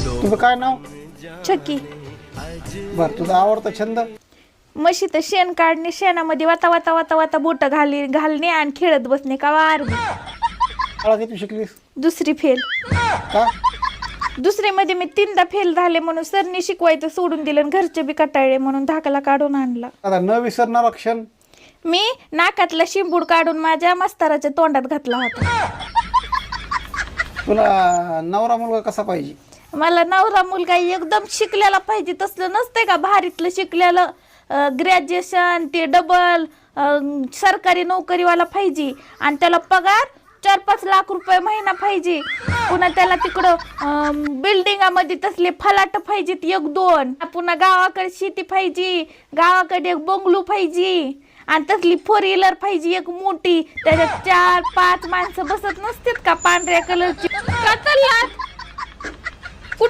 तुझं काय नाव? छकी. बर, तुझा आवडता छंद? म्हशीचं शेण काढणे, शेणामध्ये वाता वाता वाता वाता बोट घालणे आणि खेळत बसणे का वार. शाळा किती शिकलीस? दुसरी फेल. का? दुसरीमध्ये मी 3दा फेल झाले म्हणून सरनी शिकवायचं सोडून दिलं आणि घरचे बी कटाळले म्हणून धाकला काढून आणला. आता न विसरणारा क्षण? मी नाकातला शिंबूड काढून माझ्या मास्तराच्या तोंडात घातला होता. तुला नवरा मुलगा कसा पाहिजे? मला नवरा मुलगा एकदम शिकलेला पाहिजे. तसलं नसतंय का भारीतलं शिकलेलं, ग्रॅज्युएशन ते डबल सरकारी नोकरीवाला पाहिजे आणि त्याला पगार 4-5 लाख रुपये महिना पाहिजे. पुन्हा त्याला तिकडं बिल्डिंगामध्ये तसले फलाट पाहिजेत 1-2. पुन्हा गावाकडे शेती पाहिजे, गावाकडे एक बंगलो पाहिजे आणि तसली 4 व्हीलर पाहिजे एक मोठी. त्याच्यात 4-5 माणसं बसत नसतात का पांढऱ्या कलरची.